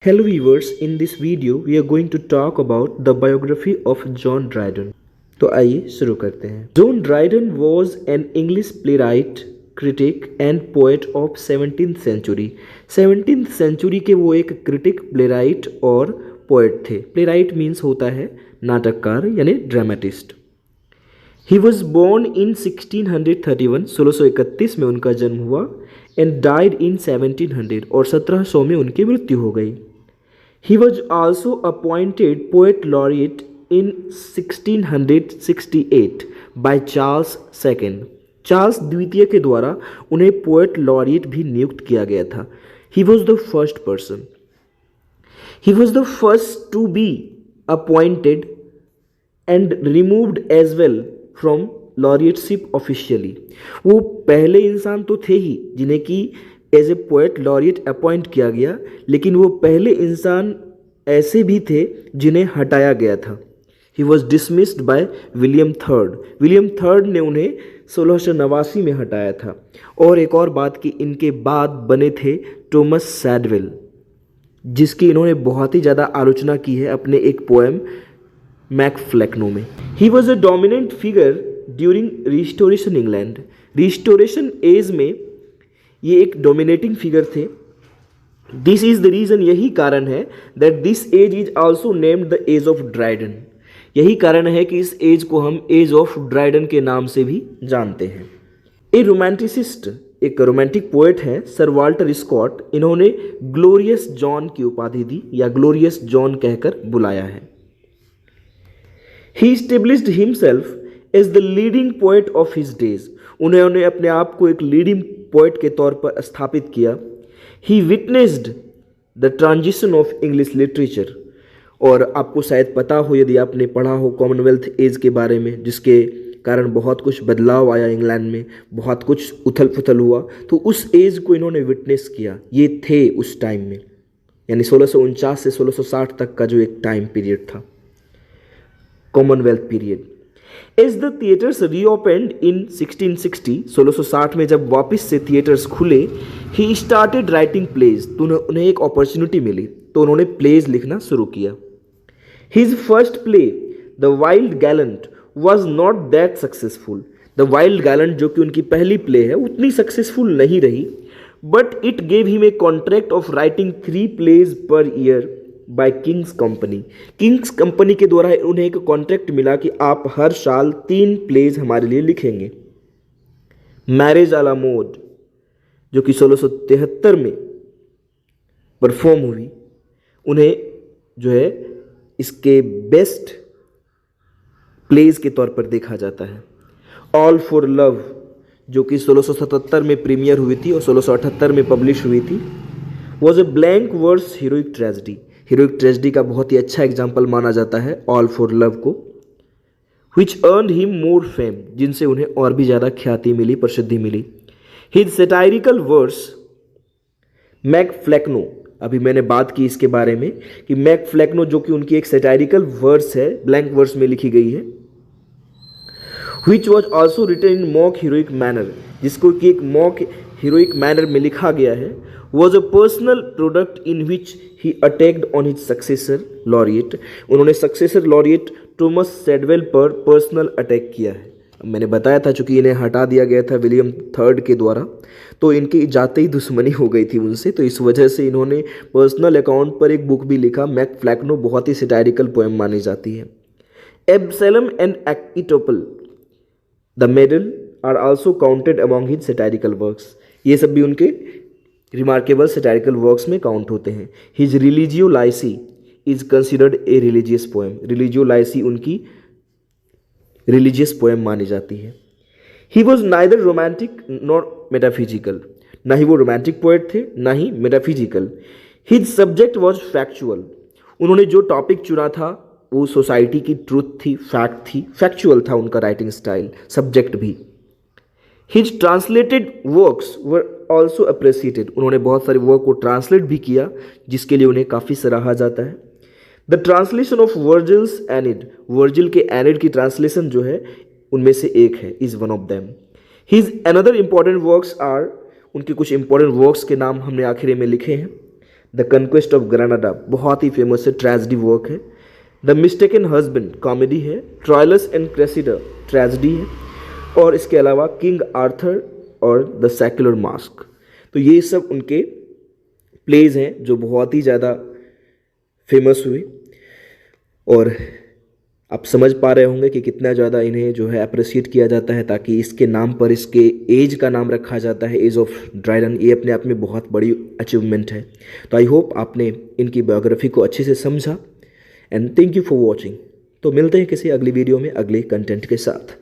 Hello viewers, in this video we are going to talk about the biography of John Dryden. तो आइए शुरू करते हैं। John Dryden was an English playwright, critic and poet of 17th century. 17th century के वो एक critic, playwright और poet थे। प्लेराइट मीन्स होता है नाटककार यानी dramatist. He was born in 1631, 1631 में उनका जन्म हुआ, एंड डाइड इन 1700 और 1700 में उनकी मृत्यु हो गई। He was also appointed poet laureate in 1668 by Charles second. Charles द्वितीय के द्वारा उन्हें पोएट लॉरिएट भी नियुक्त किया गया था। He was the first person, he was the first to be appointed and removed as well from laureateship officially. वो पहले इंसान तो थे ही जिन्हें कि as a poet laureate appoint किया गया, लेकिन वो पहले इंसान ऐसे भी थे जिन्हें हटाया गया था। He was dismissed by William third. William third ने उन्हें 1689 में हटाया था। और एक और बात कि इनके बाद बने थे थॉमस सैडवेल, जिसकी इन्होंने बहुत ही ज़्यादा आलोचना की है अपने एक पोएम मैकफ्लेक्नो में। He was a dominant figure during restoration England. Restoration age में ये एक डोमिनेटिंग फिगर थे। दिस इज द रीज़न, यही कारण है that this age is also named the age of Dryden. यही कारण है कि इस एज को हम एज ऑफ ड्राइडन के नाम से भी जानते हैं। ए रोमांटिसिस्ट, एक रोमांटिक पोएट है सर वाल्टर स्कॉट। इन्होंने ग्लोरियस जॉन की उपाधि दी या ग्लोरियस जॉन कहकर बुलाया है। ही established himself as the leading poet of his days। उन्होंने अपने आप को एक लीडिंग पोएट के तौर पर स्थापित किया। He witnessed the transition of English literature। और आपको शायद पता हो, यदि आपने पढ़ा हो कॉमनवेल्थ एज के बारे में, जिसके कारण बहुत कुछ बदलाव आया इंग्लैंड में, बहुत कुछ उथल पुथल हुआ, तो उस एज को इन्होंने विटनेस किया। ये थे उस टाइम में, यानी 1649 से 1660 तक का जो एक टाइम पीरियड था, commonwealth period. As the theatres reopened in 1660, 1660 में जब वापस से थिएटर्स खुले, ही स्टार्टेड राइटिंग प्लेज। तो उन्हें एक अपॉर्चुनिटी मिली तो उन्होंने प्लेज लिखना शुरू किया। His first play the wild Gallant was not that successful. The wild Gallant, जो कि उनकी पहली प्ले है, उतनी सक्सेसफुल नहीं रही, but it gave him a contract of writing 3 plays पर year by King's company. King's company के द्वारा उन्हें एक कॉन्ट्रैक्ट मिला कि आप हर साल 3 प्लेज हमारे लिए लिखेंगे। मैरिज आ ला मोड, जो कि 1673 में परफॉर्म हुई, उन्हें जो है इसके बेस्ट प्लेज के तौर पर देखा जाता है। ऑल फॉर लव, जो कि 1677 में प्रीमियर हुई थी और 1678 में पब्लिश हुई थी, was a blank verse heroic tragedy. Heroic tragedy का बहुत ही अच्छा एग्जाम्पल माना जाता है ऑल फॉर लव को, विच अर्नड हिम मोर फेम, जिनसे उन्हें और भी ज़्यादा ख्याति मिली, प्रसिद्धि मिली। हिज सेटायरिकल वर्स मैकफ्लेक्नो, अभी मैंने बात की इसके बारे में कि मैकफ्लेक्नो जो कि उनकी एक सेटायरिकल वर्स है, ब्लैंक वर्स में लिखी गई है, which was also written in mock heroic manner, जिसको कि एक मॉक हीरोइक मैनर में लिखा गया है, was a personal product in which he attacked on his successor laureate। उन्होंने सक्सेसर लॉरिएट थॉमस सैडवेल पर पर्सनल अटैक किया है। मैंने बताया था चूंकि इन्हें हटा दिया गया था विलियम थर्ड के द्वारा, तो इनकी जाते ही दुश्मनी हो गई थी उनसे, तो इस वजह से इन्होंने पर्सनल अकाउंट पर एक बुक भी लिखा। मैकफ्लेक्नो बहुत ही सेटायरिकल पोएम मानी जाती है। Absalom and Achitophel The Medal are also counted among his satirical works. ये सब भी उनके रिमार्केबल सेटायरिकल वर्क्स में काउंट होते हैं। His Religio Laici is considered a religious poem. Religio Laici उनकी रिलीजियस पोएम मानी जाती है। He was neither romantic nor metaphysical, ना ही वो रोमांटिक पोएट थे ना ही metaphysical. His subject was factual. उन्होंने जो टॉपिक चुना था वो सोसाइटी की ट्रूथ थी, फैक्ट थी, फैक्चुअल था उनका राइटिंग स्टाइल, सब्जेक्ट भी। His translated works were also appreciated. उन्होंने बहुत सारे वर्क को ट्रांसलेट भी किया, जिसके लिए उन्हें काफ़ी सराहा जाता है। The translation of Virgil's Aeneid, Virgil के एनिड की ट्रांसलेशन जो है उनमें से एक है, is one of them. His another important works are, उनके कुछ इंपॉर्टेंट वर्क्स के नाम हमने आखिरी में लिखे हैं। द कन्क्वेस्ट ऑफ ग्रेनाडा बहुत ही फेमस है, ट्रेजेडी वर्क है। द मिस्टेकन हस्बैंड कॉमेडी है। ट्रायलस एंड क्रेसिडा ट्रेजेडी है। और इसके अलावा किंग आर्थर और द सेक्युलर मास्क। तो ये सब उनके प्लेज हैं जो बहुत ही ज़्यादा फेमस हुए। और आप समझ पा रहे होंगे कि कितना ज़्यादा इन्हें जो है अप्रिशिएट किया जाता है, ताकि इसके नाम पर इसके एज का नाम रखा जाता है, एज ऑफ ड्राइडन। ये अपने आप में बहुत बड़ी अचीवमेंट है। तो आई होप आपने इनकी बायोग्राफी को अच्छे से समझा and thank you for watching. तो मिलते हैं किसी अगली वीडियो में अगले कंटेंट के साथ।